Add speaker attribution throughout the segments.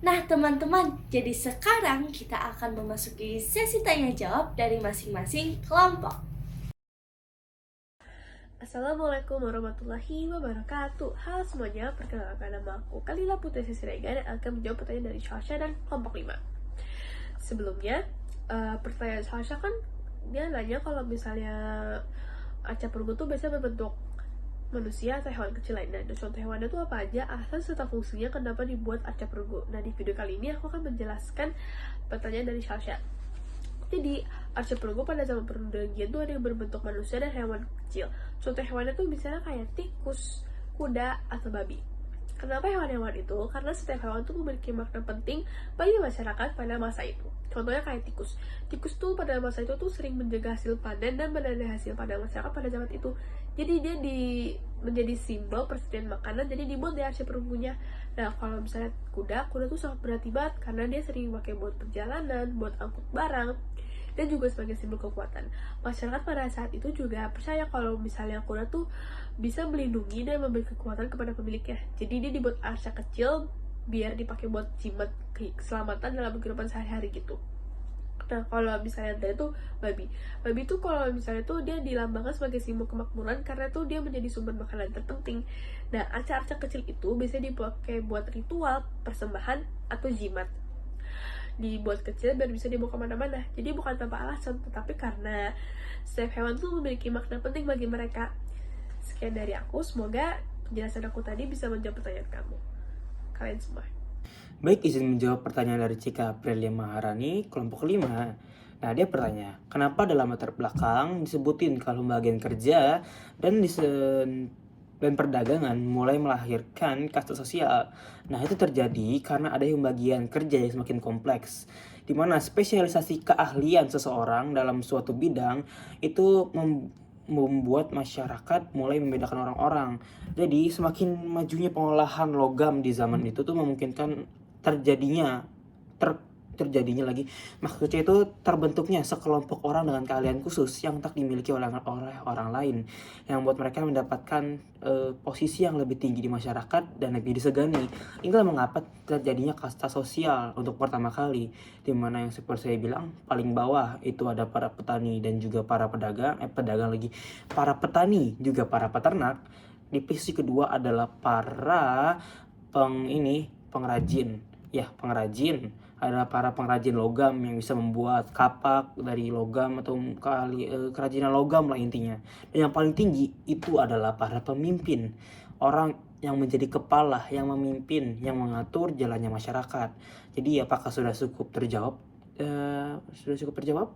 Speaker 1: Nah, teman-teman, jadi sekarang kita akan memasuki sesi tanya jawab dari masing-masing kelompok.
Speaker 2: Assalamualaikum warahmatullahi wabarakatuh. Halo semuanya, perkenalkan nama aku Kalila Putri Siregar yang akan menjawab pertanyaan dari Sasha dan kelompok 5. Sebelumnya, pertanyaan Sasha kan dia nanya kalau misalnya arca perunggu tuh biasanya berbentuk manusia atau hewan kecil lainnya. Dan contoh hewannya itu apa aja, asal serta fungsinya kenapa dibuat arca perunggu. Nah, di video kali ini aku akan menjelaskan pertanyaan dari Sasha. Jadi, arca perunggu pada zaman perundingan itu ada yang berbentuk manusia dan hewan kecil. Contoh hewannya tuh misalnya kayak tikus, kuda, atau babi. Kenapa hewan-hewan itu? Karena setiap hewan itu memiliki makna penting bagi masyarakat pada masa itu. Contohnya kayak tikus. Tikus tuh pada masa itu tuh sering menjaga hasil panen dan menanam hasil pada masyarakat pada zaman itu. Jadi dia menjadi simbol persediaan makanan, jadi dibuat di arca perunggunya. Nah, kalau misalnya kuda tuh sangat berarti banget karena dia sering pakai buat perjalanan, buat angkut barang, dan juga sebagai simbol kekuatan. Masyarakat pada saat itu juga percaya kalau misalnya kuda tuh bisa melindungi dan memberi kekuatan kepada pemiliknya. Jadi dia dibuat arca kecil biar dipakai buat jimat keselamatan dalam kehidupan sehari-hari gitu. Nah, kalau misalnya tadi tuh babi tuh kalau misalnya tuh dia dilambangkan sebagai simbol kemakmuran karena tuh dia menjadi sumber makanan terpenting. Nah, arca-arca kecil itu biasanya dipakai buat ritual, persembahan, atau jimat. Dibuat kecil biar bisa dibawa kemana-mana. Jadi bukan tanpa alasan, tetapi karena setiap hewan tuh memiliki makna penting bagi mereka. Sekian dari aku, semoga penjelasan aku tadi bisa menjawab pertanyaan kamu, kalian semua.
Speaker 3: Baik, izin menjawab pertanyaan dari Cika Aprilia Maharani, kelompok 5. Nah, dia bertanya, kenapa dalam latar belakang disebutin kalau bagian kerja dan dan perdagangan mulai melahirkan kasta sosial. Nah, itu terjadi karena ada yang bagian kerja yang semakin kompleks, di mana spesialisasi keahlian seseorang dalam suatu bidang itu membuat masyarakat mulai membedakan orang-orang. Jadi semakin majunya pengolahan logam di zaman itu tuh memungkinkan terjadinya ter terjadinya lagi maksudnya itu terbentuknya sekelompok orang dengan keahlian khusus yang tak dimiliki oleh orang lain, yang membuat mereka mendapatkan posisi yang lebih tinggi di masyarakat dan lebih disegani. Inilah mengapa terjadinya kasta sosial untuk pertama kali, di mana yang seperti saya bilang paling bawah itu ada para petani dan juga para para petani juga para peternak. Di posisi kedua adalah para pengrajin, ya pengrajin adalah para pengrajin logam yang bisa membuat kapak dari logam atau kerajinan logam lah intinya. Dan yang paling tinggi itu adalah para pemimpin, orang yang menjadi kepala, yang memimpin, yang mengatur jalannya masyarakat. Jadi apakah sudah cukup terjawab? Sudah cukup terjawab?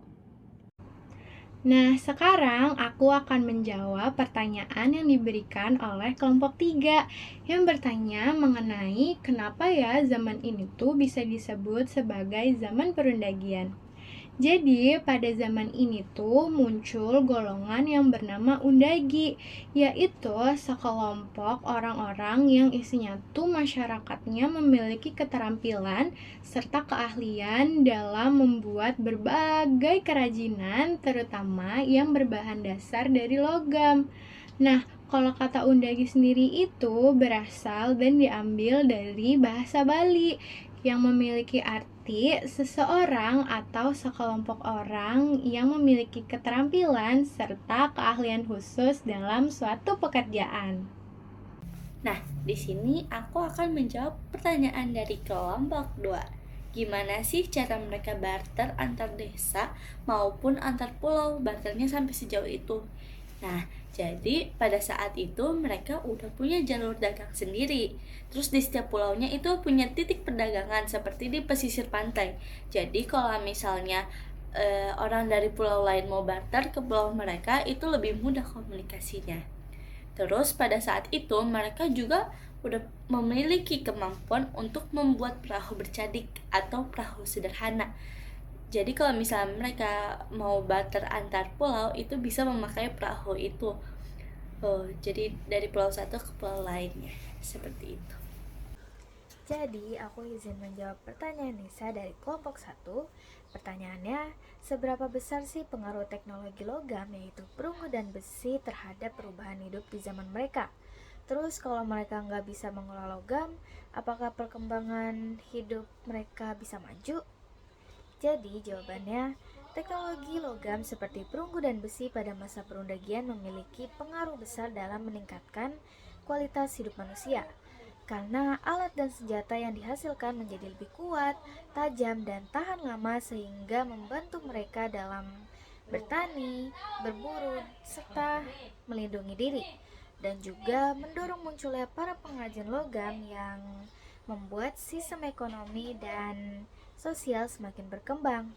Speaker 4: Nah, sekarang aku akan menjawab pertanyaan yang diberikan oleh kelompok 3 yang bertanya mengenai kenapa ya zaman ini tuh bisa disebut sebagai zaman perundagian. Jadi, pada zaman ini tuh muncul golongan yang bernama undagi, yaitu sekelompok orang-orang yang isinya tuh masyarakatnya memiliki keterampilan serta keahlian dalam membuat berbagai kerajinan, terutama yang berbahan dasar dari logam. Nah, kalau kata undagi sendiri itu berasal dan diambil dari bahasa Bali yang memiliki arti seseorang atau sekelompok orang yang memiliki keterampilan serta keahlian khusus dalam suatu pekerjaan.
Speaker 1: Nah, di sini aku akan menjawab pertanyaan dari kelompok 2. Gimana sih cara mereka barter antar desa maupun antar pulau, barternya sampai sejauh itu? Nah, jadi pada saat itu mereka udah punya jalur dagang sendiri. Terus di setiap pulaunya itu punya titik perdagangan seperti di pesisir pantai. Jadi kalau misalnya orang dari pulau lain mau barter ke pulau mereka itu lebih mudah komunikasinya. Terus pada saat itu mereka juga udah memiliki kemampuan untuk membuat perahu bercadik atau perahu sederhana. Jadi kalau misalnya mereka mau barter antar pulau itu bisa memakai perahu itu. Jadi dari pulau satu ke pulau lainnya seperti itu.
Speaker 5: Jadi, aku izin menjawab pertanyaan Nisa dari kelompok 1. Pertanyaannya, seberapa besar sih pengaruh teknologi logam yaitu perunggu dan besi terhadap perubahan hidup di zaman mereka? Terus kalau mereka nggak bisa mengolah logam, apakah perkembangan hidup mereka bisa maju? Jadi jawabannya, teknologi logam seperti perunggu dan besi pada masa perundagian memiliki pengaruh besar dalam meningkatkan kualitas hidup manusia. Karena alat dan senjata yang dihasilkan menjadi lebih kuat, tajam, dan tahan lama sehingga membantu mereka dalam bertani, berburu, serta melindungi diri. Dan juga mendorong munculnya para pengrajin logam yang membuat sistem ekonomi dan sosial semakin berkembang.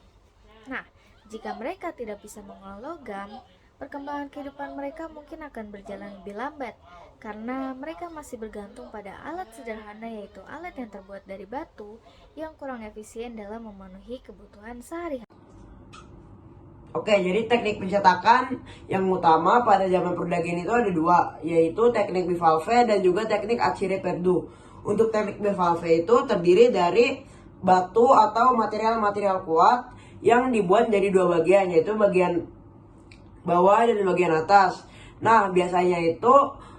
Speaker 5: Nah, jika mereka tidak bisa mengolah logam, perkembangan kehidupan mereka mungkin akan berjalan lebih lambat karena mereka masih bergantung pada alat sederhana, yaitu alat yang terbuat dari batu yang kurang efisien dalam memenuhi kebutuhan sehari-hari.
Speaker 6: Oke, jadi teknik pencetakan yang utama pada zaman perdagangan itu ada dua, yaitu teknik bivalve dan juga teknik Acciaierie Perdue. Untuk teknik bivalve itu terdiri dari batu atau material-material kuat yang dibuat dari dua bagian, yaitu bagian bawah dan bagian atas. Nah, biasanya itu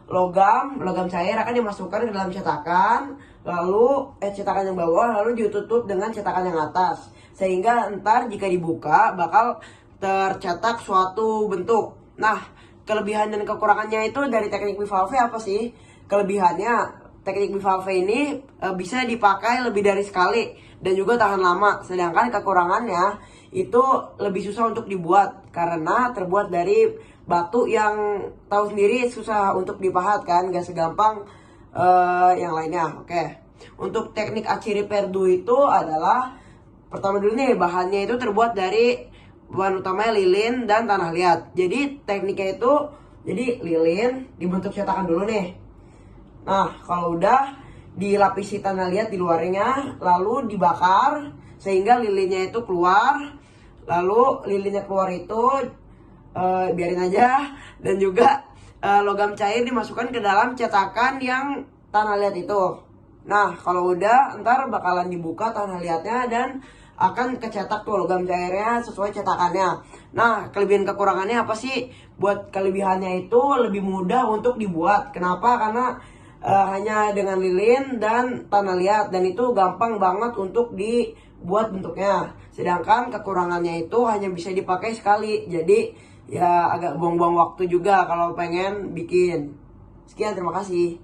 Speaker 6: logam cair akan dimasukkan ke dalam cetakan, lalu cetakan yang bawah lalu ditutup dengan cetakan yang atas, sehingga ntar jika dibuka bakal tercetak suatu bentuk. Nah, kelebihan dan kekurangannya itu dari teknik bivalve apa sih? Kelebihannya, teknik bivalve ini bisa dipakai lebih dari sekali dan juga tahan lama. Sedangkan kekurangannya itu lebih susah untuk dibuat karena terbuat dari batu yang tahu sendiri susah untuk dipahat kan, gak segampang yang lainnya. Oke. Untuk teknik Acciaierie Perdue itu adalah, pertama dulu nih, bahannya itu terbuat dari bahan utamanya lilin dan tanah liat. Jadi tekniknya itu, jadi lilin dibentuk cetakan dulu nih. Nah, kalau udah dilapisi tanah liat di luarnya, lalu dibakar sehingga lilinnya itu keluar. Lalu lilinnya keluar itu biarin aja, dan juga logam cair dimasukkan ke dalam cetakan yang tanah liat itu. Nah, kalau udah ntar bakalan dibuka tanah liatnya dan akan kecetak tuh logam cairnya sesuai cetakannya. Nah, kelebihan kekurangannya apa sih? Buat kelebihannya itu lebih mudah untuk dibuat. Kenapa? Karena hanya dengan lilin dan tanah liat, dan itu gampang banget untuk dibuat bentuknya. Sedangkan kekurangannya itu hanya bisa dipakai sekali. Jadi ya agak buang-buang waktu juga kalau pengen bikin. Sekian, terima kasih.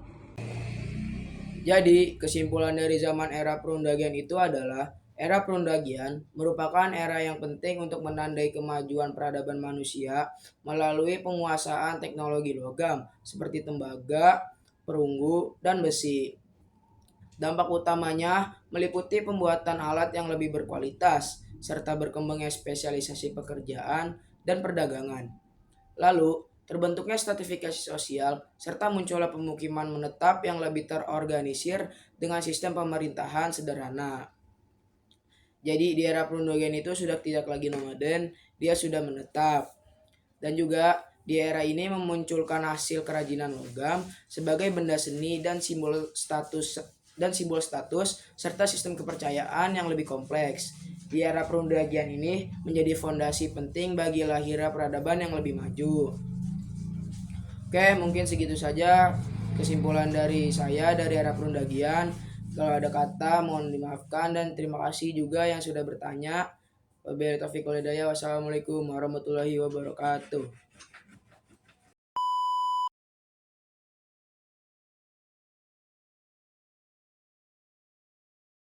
Speaker 7: Jadi, kesimpulan dari zaman era perundagian itu adalah era perundagian merupakan era yang penting untuk menandai kemajuan peradaban manusia melalui penguasaan teknologi logam seperti tembaga, perunggu, dan besi. Dampak utamanya meliputi pembuatan alat yang lebih berkualitas, serta berkembangnya spesialisasi pekerjaan dan perdagangan. Lalu, terbentuknya stratifikasi sosial, serta munculnya pemukiman menetap yang lebih terorganisir dengan sistem pemerintahan sederhana. Jadi di era perundagian itu sudah tidak lagi nomaden, dia sudah menetap. Dan juga di era ini memunculkan hasil kerajinan logam sebagai benda seni dan simbol status serta sistem kepercayaan yang lebih kompleks. Di era perundagian ini menjadi fondasi penting bagi lahirnya peradaban yang lebih maju. Oke, mungkin segitu saja kesimpulan dari saya dari era perundagian. Kalau ada kata mohon dimaafkan, dan terima kasih juga yang sudah bertanya. Wabillahi taufiq wal hidayah. Wassalamualaikum warahmatullahi wabarakatuh.